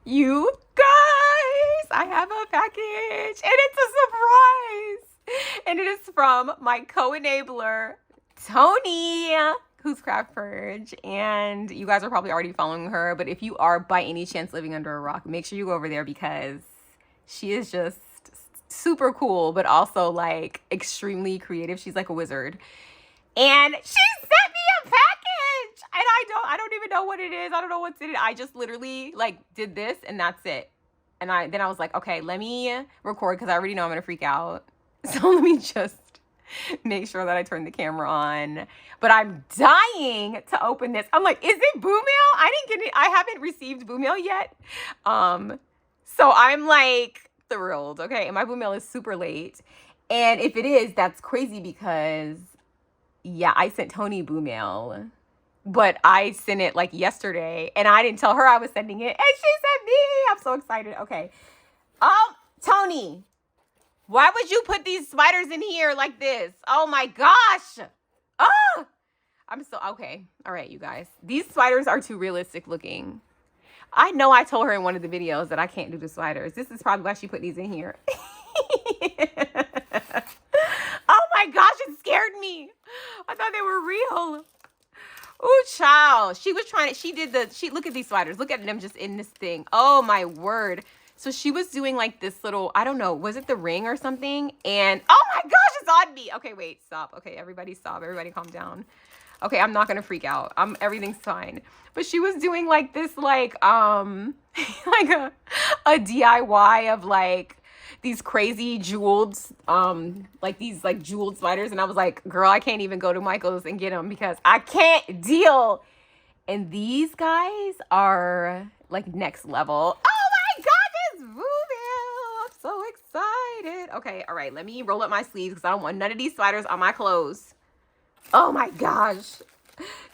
You guys, I have a package and it's a surprise. And it is from my co-enabler, Toni, who's Craft Purge. And you guys are probably already following her, but if you are by any chance living under a rock, make sure you go over there because she is just super cool, but also like extremely creative. She's like a wizard. And she sent me a package and I don't even know what it is. I don't know what's in it. I just literally like did this and that's it. And then I was like, okay, let me record because I already know I'm gonna freak out. So let me just make sure that I turn the camera on. But I'm dying to open this. I'm like, is it BOOmail? I didn't get it. I haven't received BOOmail yet. So I'm like thrilled. Okay, and my BOOmail is super late. And if it is, that's crazy because yeah, I sent Toni BOOmail, but I sent it like yesterday and I didn't tell her I was sending it and she sent me. I'm so excited. Okay. Toni, why would you put these spiders in here like this? Oh my gosh. Oh, I'm so, okay. All right, you guys. These spiders are too realistic looking. I know I told her in one of the videos that I can't do the spiders. This is probably why she put these in here. Oh my gosh, it scared me. I thought they were real. Ooh, child. She was trying to, look at these spiders. Look at them just in this thing. Oh my word. So she was doing like this little, I don't know, was it the ring or something? And oh my gosh, it's on me. Okay, wait, stop. Okay, everybody stop. Everybody calm down. Okay, I'm not gonna freak out. Everything's fine. But she was doing like this, like like a DIY of like these crazy jeweled, like these like jeweled spiders. And I was like, girl, I can't even go to Michael's and get them because I can't deal. And these guys are like next level. Oh my God, it's BOOmail. I'm so excited. Okay, all right, let me roll up my sleeves because I don't want none of these spiders on my clothes. Oh my gosh.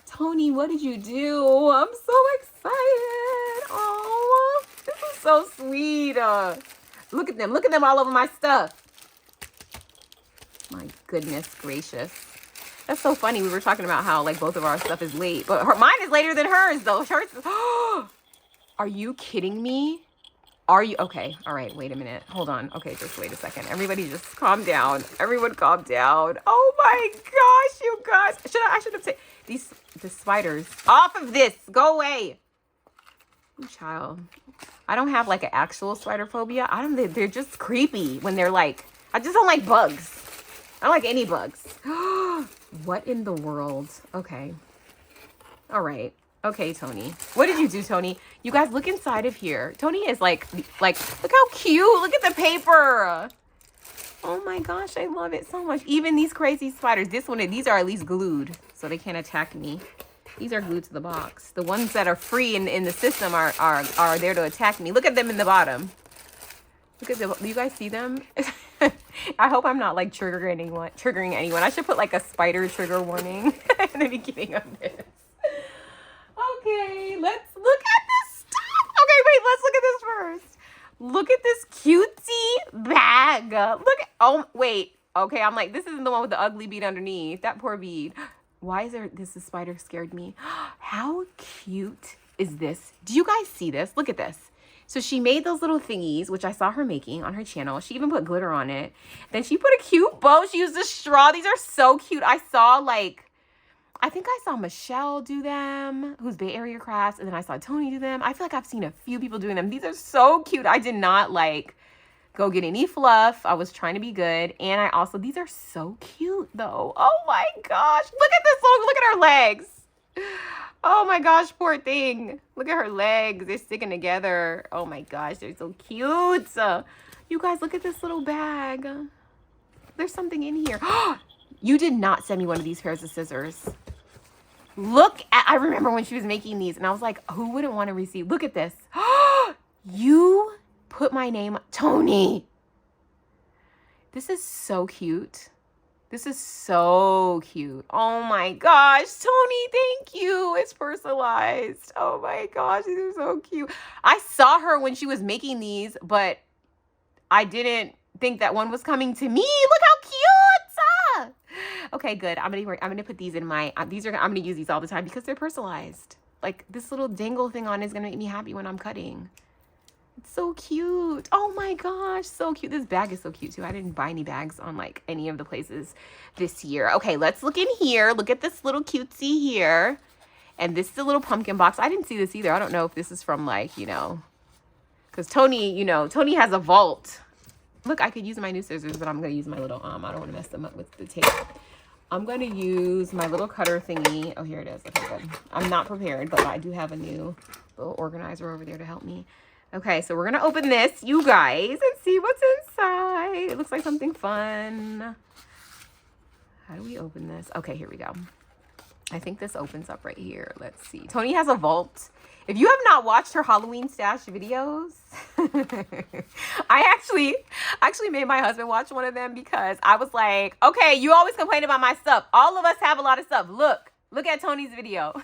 Toni, what did you do? I'm so excited. Oh, this is so sweet. Look at them. Look at them all over my stuff. My goodness gracious. That's so funny. We were talking about how like both of our stuff is late, but mine is later than hers though. Hers is, are you kidding me? Are you? Okay. All right. Wait a minute. Hold on. Okay. Just wait a second. Everybody just calm down. Everyone calm down. Oh my gosh, you guys. I should have said the spiders off of this. Go away. Ooh, child. I don't have like an actual spider phobia. They're just creepy when they're like, I just don't like bugs. I don't like any bugs. What in the world? Okay. All right. Okay, Toni. What did you do, Toni? You guys look inside of here. Toni is like, look how cute. Look at the paper. Oh my gosh, I love it so much. Even these crazy spiders. These are at least glued, so they can't attack me. These are glued to the box. The ones that are free in the system are there to attack me. Look at them in the bottom. Look at them. Do you guys see them? I hope I'm not like triggering anyone. I should put like a spider trigger warning in the beginning of this. Okay, let's look at this stuff. Okay, wait, let's look at this first. Look at this cutesy bag. Look at, oh, wait. Okay, I'm like, this isn't the one with the ugly bead underneath. That poor bead. Why is this spider scared me? How cute is this? Do you guys see this? Look at this. So she made those little thingies, which I saw her making on her channel. She even put glitter on it. Then she put a cute bow. She used a straw. These are so cute. I think I saw Michelle do them, who's Bay Area Crafts, and then I saw Toni do them. I feel like I've seen a few people doing them. These are so cute. I did not like go get any fluff. I was trying to be good. And these are so cute though. Oh my gosh. Look at this, look at her legs. Oh my gosh, poor thing. Look at her legs. They're sticking together. Oh my gosh, they're so cute. You guys, look at this little bag. There's something in here. You did not send me one of these pairs of scissors. I remember when she was making these and I was like, who wouldn't want to receive? Look at this. You put my name, Toni. This is so cute. This is so cute. Oh my gosh, Toni, thank you. It's personalized. Oh my gosh, these are so cute. I saw her when she was making these, but I didn't think that one was coming to me. Look how cute. Okay, good. I'm gonna put these in my. I'm gonna use these all the time because they're personalized. Like this little dangle thing on is gonna make me happy when I'm cutting. It's so cute. Oh my gosh, so cute. This bag is so cute too. I didn't buy any bags on like any of the places this year. Okay, let's look in here. Look at this little cutesy here. And this is a little pumpkin box. I didn't see this either. I don't know if this is from like, you know, because Toni, you know, Toni has a vault. Look, I could use my new scissors, but I'm going to use my little, I don't want to mess them up with the tape. I'm going to use my little cutter thingy. Oh, here it is. Okay, good. I'm not prepared, but I do have a new little organizer over there to help me. Okay, so we're going to open this, you guys, and see what's inside. It looks like something fun. How do we open this? Okay, here we go. I think this opens up right here. Let's see. Toni has a vault. If you have not watched her Halloween stash videos, I actually made my husband watch one of them because I was like, okay, you always complain about my stuff. All of us have a lot of stuff. Look at Toni's video.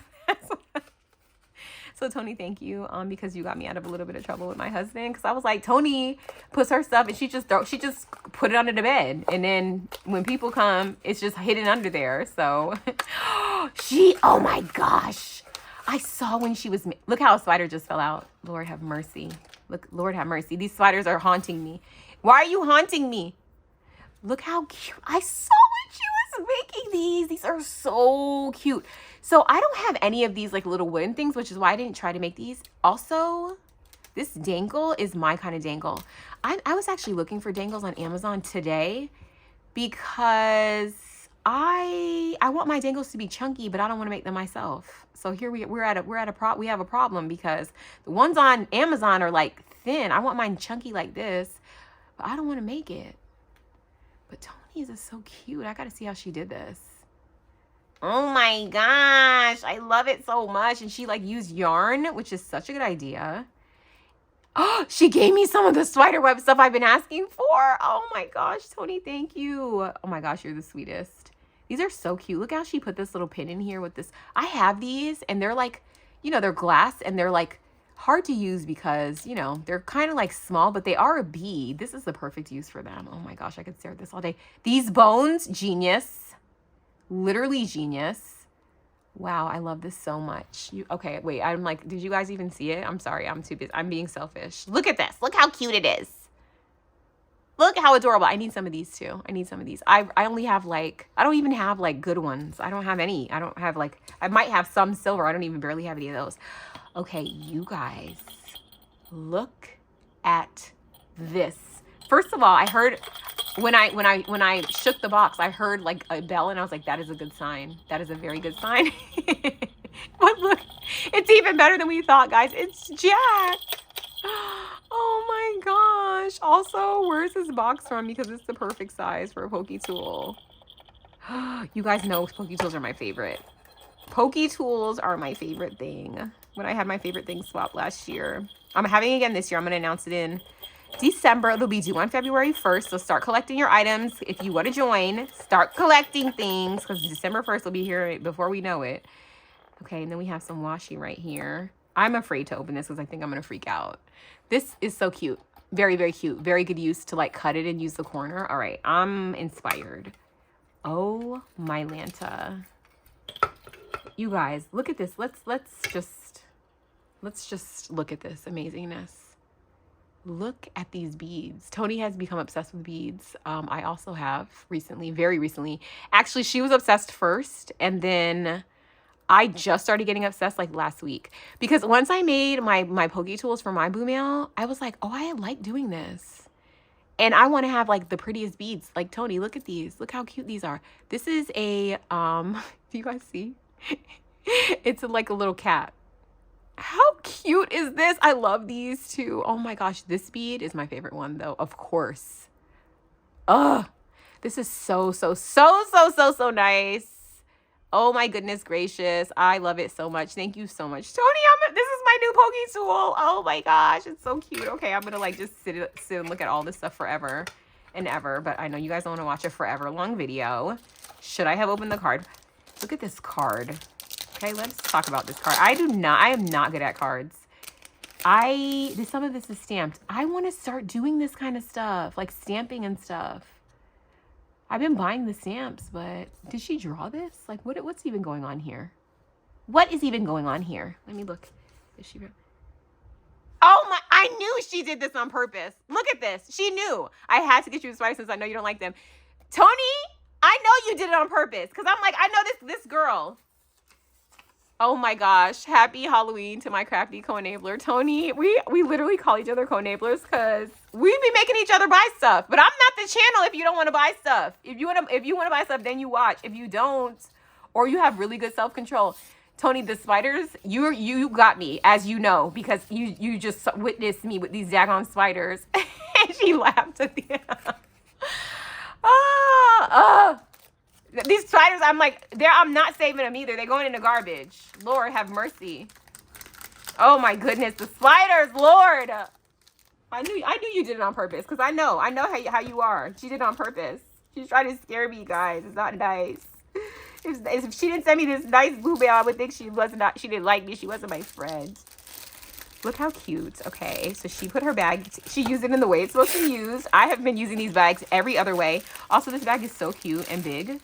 So Toni, thank you, because you got me out of a little bit of trouble with my husband. Because I was like, Toni puts her stuff and she just put it under the bed, and then when people come, it's just hidden under there. So oh my gosh, I saw when she was. Look how a spider just fell out. Lord have mercy. Look, Lord have mercy. These spiders are haunting me. Why are you haunting me? Look how cute. I saw when she was making these. These are so cute. So I don't have any of these like little wooden things, which is why I didn't try to make these. Also, this dangle is my kind of dangle. I was actually looking for dangles on Amazon today because I want my dangles to be chunky, but I don't want to make them myself. So here we have a problem because the ones on Amazon are like thin. I want mine chunky like this, but I don't want to make it. But Toni's is so cute. I got to see how she did this. Oh my gosh, I love it so much. And she like used yarn, which is such a good idea. Oh, she gave me some of the spider web stuff I've been asking for. Oh my gosh, Toni, thank you. Oh my gosh, you're the sweetest. These are so cute. Look how she put this little pin in here with this. I have these and they're like, you know, they're glass and they're like hard to use because, you know, they're kind of like small, but they are a bead. This is the perfect use for them. Oh my gosh, I could stare at this all day. These bones, genius. Literally genius. Wow, I love this so much. Okay, wait, I'm like, did you guys even see it? I'm sorry, I'm too busy. I'm being selfish. Look at this. Look how cute it is. Look how adorable. I need some of these too. I need some of these. I only have like, I don't even have like good ones. I don't have any. I don't have like, I might have some silver. I don't even barely have any of those. Okay, you guys, look at this. First of all, I heard when I shook the box, I heard like a bell and I was like, that is a good sign. That is a very good sign. But look, it's even better than we thought, guys. It's Jack. Oh my gosh. Also, where's this box from? Because it's the perfect size for a pokey tool. You guys know pokey tools are my favorite. Pokey tools are my favorite thing. When I had my favorite thing swap last year. I'm having it again this year. I'm going to announce it in December. It'll be due on February 1st. So start collecting your items. If you want to join, start collecting things because December 1st will be here before we know it. Okay, and then we have some washi right here. I'm afraid to open this because I think I'm going to freak out. This is so cute. Very, very cute. Very good use to like cut it and use the corner. All right, I'm inspired. Oh my Lanta. You guys, look at this. Let's just look at this amazingness. Look at these beads. Toni has become obsessed with beads. I also have recently, very recently. Actually, she was obsessed first, and then I just started getting obsessed like last week. Because once I made my pokey tools for my BOOmail, I was like, oh, I like doing this. And I want to have like the prettiest beads. Like Toni, look at these. Look how cute these are. This is a, do you guys see? It's like a little cat. How cute is this? I love these too. Oh my gosh, this bead is my favorite one though, of course. Ugh, this is so nice. Oh my goodness gracious. I love it so much. Thank you so much. Toni, this is my new pokey tool. Oh my gosh, it's so cute. Okay, I'm gonna like just sit and look at all this stuff forever and ever, but I know you guys don't want to watch a forever long video. Should I have opened the card? Look at this card. Okay, let's talk about this card. I am not good at cards. Some of this is stamped. I want to start doing this kind of stuff, like stamping and stuff. I've been buying the stamps, but did she draw this? Like, what's even going on here? What is even going on here? Let me look. Is she? Oh my, I knew she did this on purpose. Look at this. She knew. I had to get you a spider since I know you don't like them. Toni, I know you did it on purpose because I'm like, I know this girl. Oh my gosh. Happy Halloween to my crafty co-enabler. Toni, we literally call each other co-enablers because we be making each other buy stuff. But I'm not the channel if you don't want to buy stuff. If you want to buy stuff, then you watch. If you don't, or you have really good self-control. Toni, the spiders, you got me, as you know, because you just witnessed me with these daggone spiders. And she laughed at the end. These spiders, I'm like, I'm not saving them either. They're going in the garbage. Lord, have mercy. Oh my goodness, the spiders, Lord. I knew you did it on purpose because I know how you are. She did it on purpose. She's trying to scare me, guys. It's not nice. If she didn't send me this nice BOOmail, I would think she didn't like me. She wasn't my friend. Look how cute. Okay, so she put her bag, she used it in the way it's supposed to be used. I have been using these bags every other way. Also, this bag is so cute and big.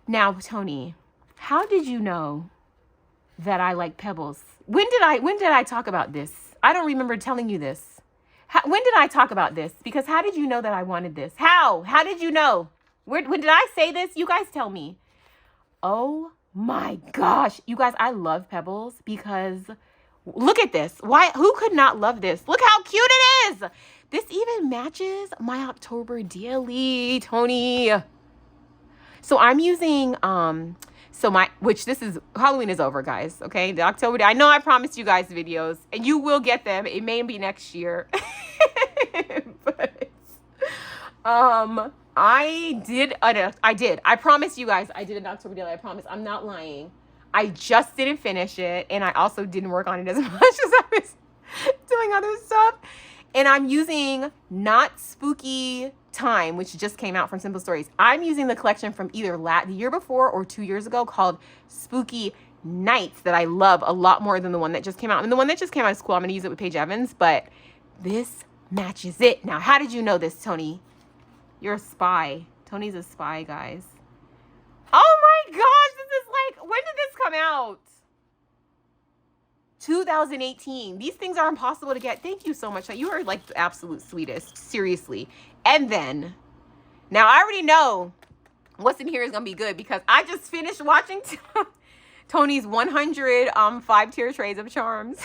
Now, Toni, how did you know that I like pebbles? When did I talk about this? I don't remember telling you this. When did I talk about this? Because how did you know that I wanted this? How did you know? When did I say this? You guys tell me. Oh my gosh. You guys, I love pebbles because look at this. Who could not love this? Look how cute it is. This even matches my October daily, Toni. So I'm using, Halloween is over, guys. Okay. The October, I know I promised you guys videos and you will get them. It may be next year. But, I promise you guys, I did an October daily. I promise. I'm not lying. I just didn't finish it. And I also didn't work on it as much as I was doing other stuff. And I'm using Not Spooky Time, which just came out from Simple Stories. I'm using the collection from either the year before or 2 years ago called Spooky Nights that I love a lot more than the one that just came out. And the one that just came out is cool. I'm going to use it with Paige Evans, but this matches it. Now, how did you know this, Toni? You're a spy. Toni's a spy, guys. Oh my gosh, this is like, when did this come out? 2018. These things are impossible to get. Thank you so much. You are like the absolute sweetest. Seriously. And then, now I already know what's in here is going to be good because I just finished watching Toni's 100 5-tier trays of charms.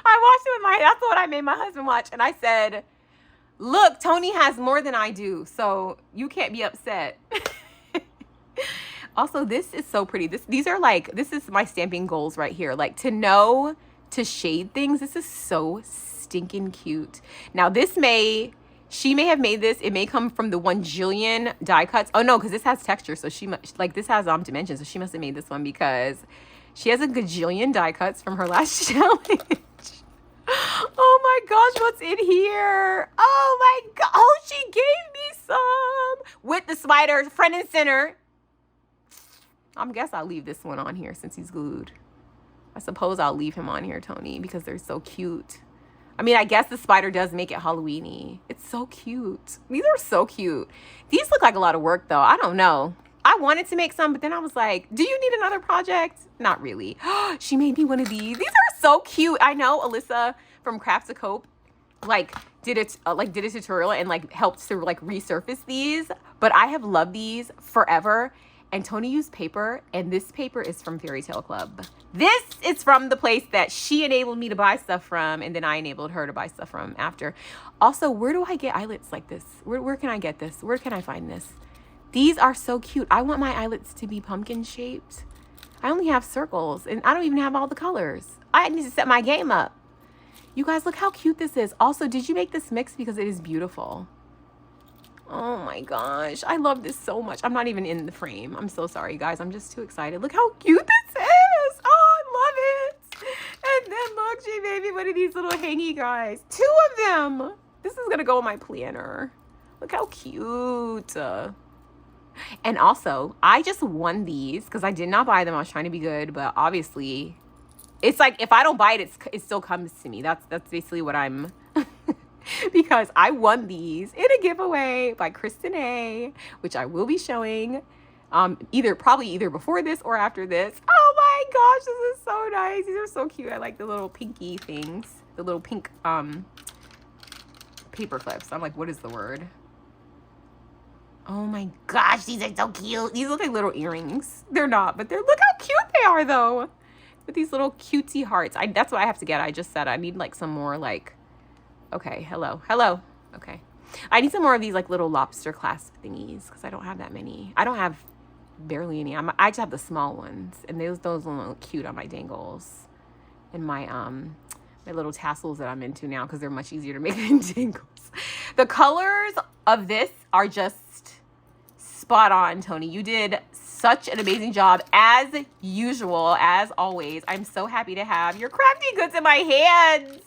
I watched it that's what I made my husband watch. And I said, look, Toni has more than I do. So you can't be upset. Also, this is so pretty. This is my stamping goals right here. Like to know to shade things. This is so stinking cute. Now she may have made this. It may come from the 1 jillion die cuts. Oh no, because this has texture. So this has dimensions. So she must have made this one because she has a gajillion die cuts from her last challenge. Oh my gosh, what's in here? Oh my god. Oh, she gave me some with the spider front and center. I guess I'll leave this one on here since he's glued. I suppose I'll leave him on here, Toni, because they're so cute. I mean, I guess the spider does make it Halloween-y. It's so cute. These are so cute. These look like a lot of work, though. I don't know. I wanted to make some, but then I was like, do you need another project? Not really. She made me one of these. These are so cute. I know Alyssa from Craft to Cope did a tutorial and helped to resurface these, but I have loved these forever. And Toni used paper, and this paper is from Fairy Tale Club. This is from the place that she enabled me to buy stuff from, and then I enabled her to buy stuff from after. Also, where do I get eyelets like this? Where can I get this? Where can I find this? These are so cute. I want my eyelets to be pumpkin shaped. I only have circles, and I don't even have all the colors. I need to set my game up. You guys, look how cute this is. Also, did you make this mix? Because it is beautiful. Oh my gosh, I love this so much. I'm not even in the frame. I'm so sorry, guys. I'm just too excited. Look how cute this is. Oh, I love it. And then look, she made me one of these little hangy guys. 2 of them. This is gonna go in my planner. Look how cute. And also, I just won these because I did not buy them. I was trying to be good, but obviously, it's like if I don't buy it, it still comes to me. That's basically what I'm. Because I won these in a giveaway by Kristen A, which I will be showing probably either before this or after this. Oh my gosh, this is so nice. These are so cute. I like the little pinky things. The little pink paper clips. I'm like, what is the word? Oh my gosh, these are so cute. These look like little earrings. They're not, but look how cute they are though. With these little cutesy hearts. That's what I have to get. I just said I need like some more like, okay, hello. Okay. I need some more of these like little lobster clasp thingies because I don't have that many. I don't have barely any. I just have the small ones, and those look cute on my dangles and my my little tassels that I'm into now because they're much easier to make than dangles. The colors of this are just spot on, Toni. You did such an amazing job as usual, as always. I'm so happy to have your crafty goods in my hands.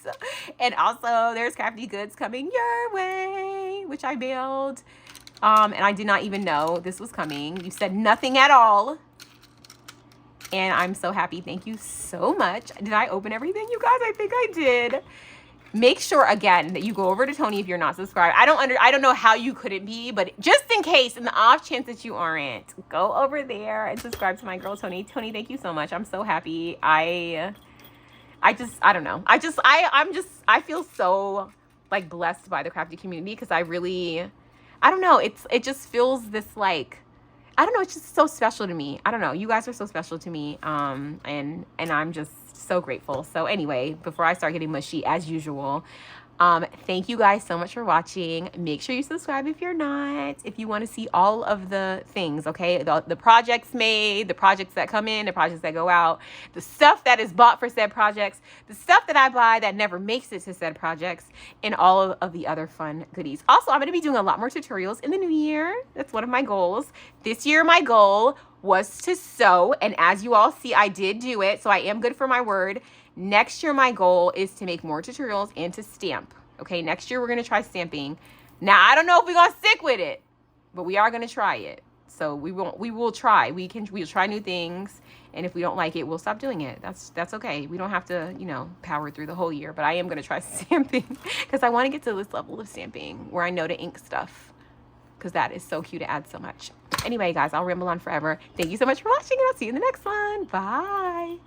And also there's crafty goods coming your way, which I mailed. And I did not even know this was coming. You said nothing at all. And I'm so happy. Thank you so much. Did I open everything, you guys? I think I did. Make sure, again, that you go over to Toni if you're not subscribed. I don't know how you couldn't be, but just in case, in the off chance that you aren't, go over there and subscribe to my girl, Toni. Toni, thank you so much. I'm so happy. I don't know. I feel so, like, blessed by the crafty community because I don't know. It just feels this, like, I don't know. It's just so special to me. I don't know. You guys are so special to me. And I'm just so grateful. So anyway, before I start getting mushy as usual, thank you guys so much for watching. Make sure you subscribe if you're not, if you want to see all of the things, okay? The projects made, the projects that come in, the projects that go out, the stuff that is bought for said projects, the stuff that I buy that never makes it to said projects, and all of the other fun goodies. Also, I'm going to be doing a lot more tutorials in the new year. That's one of my goals. This year, my goal was to sew, and as you all see, I did do it, so I am good for my word. Next year, my goal is to make more tutorials and to stamp. Okay, next year we're gonna try stamping. Now, I don't know if we're gonna stick with it, but we are gonna try it. So we will try. We'll try new things, and if we don't like it, we'll stop doing it. That's okay. We don't have to, power through the whole year, but I am gonna try stamping because I want to get to this level of stamping where I know to ink stuff, because that is so cute to add so much. Anyway, guys, I'll ramble on forever. Thank you so much for watching, and I'll see you in the next one. Bye.